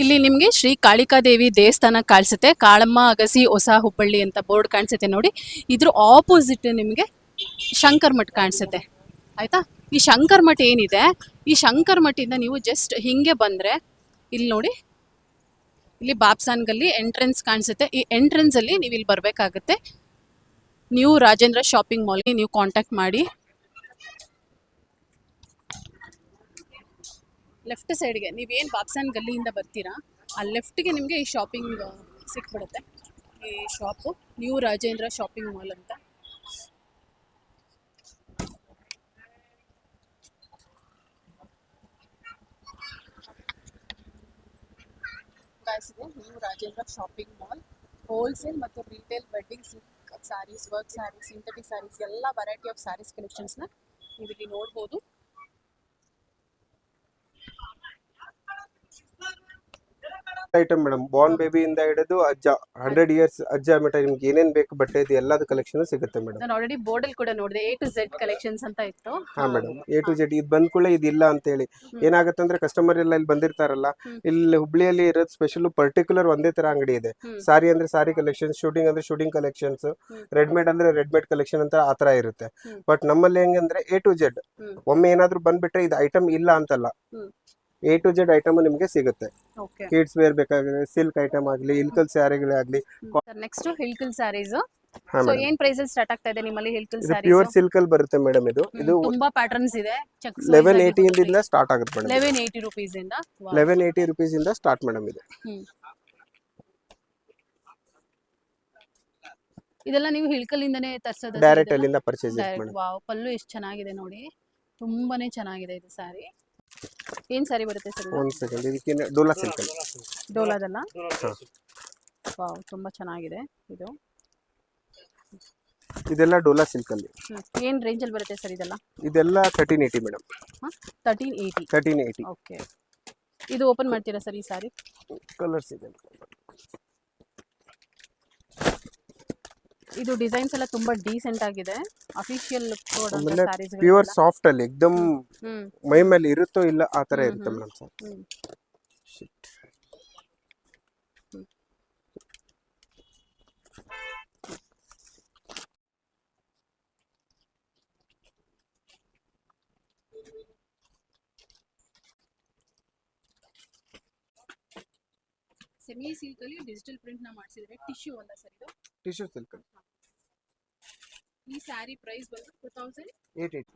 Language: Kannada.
ಇಲ್ಲಿ ನಿಮಗೆ ಶ್ರೀ ಕಾಳಿಕಾದೇವಿ ದೇವಸ್ಥಾನ ಕಾಣಿಸುತ್ತೆ. ಕಾಳಮ್ಮ ಅಗಸಿ ಹೊಸ ಹುಬ್ಬಳ್ಳಿ ಅಂತ ಬೋರ್ಡ್ ಕಾಣಿಸುತ್ತೆ ನೋಡಿ. ಇದ್ರ ಆಪೋಸಿಟ್ ನಿಮಗೆ ಶಂಕರ್ ಮಠ ಕಾಣಿಸುತ್ತೆ ಆಯ್ತಾ. ಈ ಶಂಕರ್ ಮಠ ಏನಿದೆ, ಈ ಶಂಕರ್ ಮಠದಿಂದ ನೀವು ಜಸ್ಟ್ ಹಿಂಗೆ ಬಂದರೆ ಇಲ್ಲಿ ನೋಡಿ, ಇಲ್ಲಿ ಬಾಪ್ಸಾನ್ ಗಲ್ಲಿ ಎಂಟ್ರೆನ್ಸ್ ಕಾಣಿಸುತ್ತೆ. ಈ ಎಂಟ್ರೆನ್ಸ್ ಅಲ್ಲಿ ನೀವು ಇಲ್ಲಿ ಬರಬೇಕಾಗುತ್ತೆ. ನ್ಯೂ ರಾಜೇಂದ್ರ ಶಾಪಿಂಗ್ ಮಾಲ್ಗೆ ನೀವು ಕಾಂಟ್ಯಾಕ್ಟ್ ಮಾಡಿ. ಲೆಫ್ಟ್ ಸೈಡ್ಗೆ ನೀವೇನು ಬಾಪ್ಸಾನ್ ಗಲ್ಲಿಯಿಂದ ಬರ್ತೀರಾ, ಆ ಲೆಫ್ಟ್ಗೆ ನಿಮಗೆ ಈ ಶಾಪಿಂಗ್ ಸಿಕ್ಬಿಡುತ್ತೆ. ಈ shop new Rajendra shopping mall ಅಂತ. ಕಾಯಿಸಿದೆ new Rajendra shopping mall. Wholesale ಮತ್ತು retail wedding silk sarees, work sarees, synthetic sarees ಎಲ್ಲ ವೆರೈಟಿ ಆಫ್ ಸ್ಯಾರೀಸ್ ಕಲೆಕ್ಷನ್ಸ್ನ ನೀವು ಇಲ್ಲಿ ನೋಡ್ಬೋದು. ಐಟಮ್ ಮೇಡಮ್, ಬಾರ್ನ್ ಬೇಬಿ ಇಂದ ಹಿಡಿದು ಅಜ್ಜ 100 ಇಯರ್ಸ್ ಅಜ್ಜ ಮಟ್ಟ ನಿಮ್ಗೆ ಏನೇನ್ ಬೇಕು ಬಟ್ಟೆ ಇದು ಎಲ್ಲದ ಕಲೆಕ್ಷನ್ ಸಿಗುತ್ತೆ ಮೇಡಮ್. ನಾನು ಆಲ್ರೆಡಿ ಬೋರ್ಡ್ ಅಲ್ಲಿ ಕೂಡ ನೋಡಿದೆ A to Z ಕಲೆಕ್ಷನ್ಸ್ ಅಂತ ಇತ್ತು. ಹಾ ಮೇಡಮ್, A to Z ಇದು ಬಂದ್ ಕೂಡ ಇದಿಲ್ಲ ಅಂತ ಹೇಳಿ ಏನಾಗುತ್ತೆ ಅಂದ್ರೆ ಕಸ್ಟಮರ್ ಎಲ್ಲ ಇಲ್ಲಿ ಬಂದಿರ್ತಾರಲ್ಲ, ಇಲ್ಲಿ ಹುಬ್ಳಿಯಲ್ಲಿ ಇರೋದು ಸ್ಪೆಷಲ್ ಪರ್ಟಿಕ್ಯುಲರ್ ಒಂದೇ ತರ ಅಂಗಡಿ ಇದೆ. ಸಾರಿ ಅಂದ್ರೆ ಸಾರಿ ಕಲೆಕ್ಷನ್, ಶೂಟಿಂಗ್ ಅಂದ್ರೆ ಶೂಟಿಂಗ್ ಕಲೆಕ್ಷನ್ಸ್, ರೆಡ್ಮೇಡ್ ಅಂದ್ರೆ ರೆಡ್ಮೇಡ್ ಕಲೆಕ್ಷನ್ ಅಂತ ಆತರ ಇರುತ್ತೆ. ಬಟ್ ನಮ್ಮಲ್ಲಿ ಹೆಂಗಂದ್ರೆ A to Z, ಒಮ್ಮೆ ಏನಾದ್ರು ಬಂದ್ಬಿಟ್ರೆ ಇದು ಐಟಮ್ ಇಲ್ಲ ಅಂತಲ್ಲ, A to Z ಐಟಮ್ ನಿಮಗೆ ಸಿಗುತ್ತೆ. ಕಿಡ್ಸ್ ವೇರ್ ಬೇಕಾದ್ರೆ ಸಿಲ್ಕ್ ಐಟಮ್ ಆಗ್ಲಿ, ಇಲ್ಕಲ್ ಸ್ಯಾರಿಗಳೇ ಆಗ್ಲಿ. ನೆಕ್ಸ್ಟ್ ಹಿಲ್ಕಲ್ ಸ್ಯಾರೀಸ್. ಸೊ ಏನ್ ಪ್ರೈಸ್ ಅಲ್ಲಿ ಸ್ಟಾರ್ಟ್ ಆಗ್ತಾ ಇದೆ ನಿಮ್ಮಲ್ಲಿ ಹಿಲ್ಕಲ್ ಸ್ಯಾರೀಸ್? ಪ್ಯೂರ್ ಸಿಲ್ಕ್ ಅಲ್ಲಿ ಬರುತ್ತೆ ಮೇಡಮ್. ಇದು ತುಂಬಾ ಪ್ಯಾಟರ್ನ್ಸ್ ಇದೆ. 1180 ಇಂದ ಸ್ಟಾರ್ಟ್ ಆಗುತ್ತೆ ಮೇಡಮ್. 1180 ರೂಪೀಸ್ ಇಂದ 1180 ರೂಪೀಸ್ ಇಂದ ಸ್ಟಾರ್ಟ್ ಮೇಡಮ್ ಇದು. ಇದೆಲ್ಲ ನೀವು ಹಿಲ್ಕಲ್ ಇಂದನೇ ತರಿಸೋದು? ಡೈರೆಕ್ಟ್ ಅಲ್ಲಿಂದ ಪರ್ಚೇಸ್ ಮೇಡಮ್. ವಾವ್, ಪಲ್ಲು ಎಷ್ಟು ಚೆನ್ನಾಗಿದೆ ನೋಡಿ, ತುಂಬಾನೇ ಚೆನ್ನಾಗಿದೆ ಇದು ಸ್ಯಾರಿ. ಏನ್ ಸ್ಯಾರಿ ಬರುತ್ತೆ ಸರ್? ಒಂದು ಸೆಕೆಂಡ್, ಇದಕ್ಕೆ ಡೋಲಾ ಸಿಲ್ಕ್ ಅಲ್ಲಿ. ಡೋಲಾದಲ್ಲ? ವಾವ್, ತುಂಬಾ ಚೆನ್ನಾಗಿದೆ ಇದು. ಇದೆಲ್ಲ ಡೋಲಾ ಸಿಲ್ಕ್ ಅಲ್ಲಿ. ಏನ್ ರೇಂಜ್ ಅಲ್ಲಿ ಬರುತ್ತೆ ಸರ್ ಇದೆಲ್ಲ? ಇದೆಲ್ಲ 1380 ಮೇಡಮ್. 1380. ಓಕೆ, ಇದು ಓಪನ್ ಮಾಡ್ತೀರಾ ಸರ್ ಈ ಸ್ಯಾರಿ? ಕಲರ್ಸ್ ಇದೆ. ಇದು ಡಿಸೈನ್ಸ್ ಎಲ್ಲ ತುಂಬಾ ಡೀಸೆಂಟ್ ಆಗಿದೆ. ಅಫಿಷಿಯಲ್ ಲುಕ್ ಕೊಡುವಂತ ಸ್ಯಾರೀಸ್. ಪ್ಯೂರ್ ಸಾಫ್ಟ್ ಅಲ್ಲಿ ಎಕ್ದಮ್ ಮೈ ಮೇಲೆ ಇರುತ್ತೋ ಇಲ್ಲ ಆ ತರ ಇರುತ್ತೆ ಮೇಡಮ್ ಸರ್. ಸೆಮಿ ಸಿಲ್ಕ್ ಅಲ್ಲಿ ಡಿಜಿಟಲ್ ಪ್ರಿಂಟ್ ನ ಮಾಡಿಸಿದ್ರೆ. ಟಿಶ್ಯೂ ಅಲ್ಲ ಸರ್ ಇದು? Tissue silk. ಈ ಸ್ಯಾರಿ ಪ್ರೈಸ್ ಬಂದು 2880.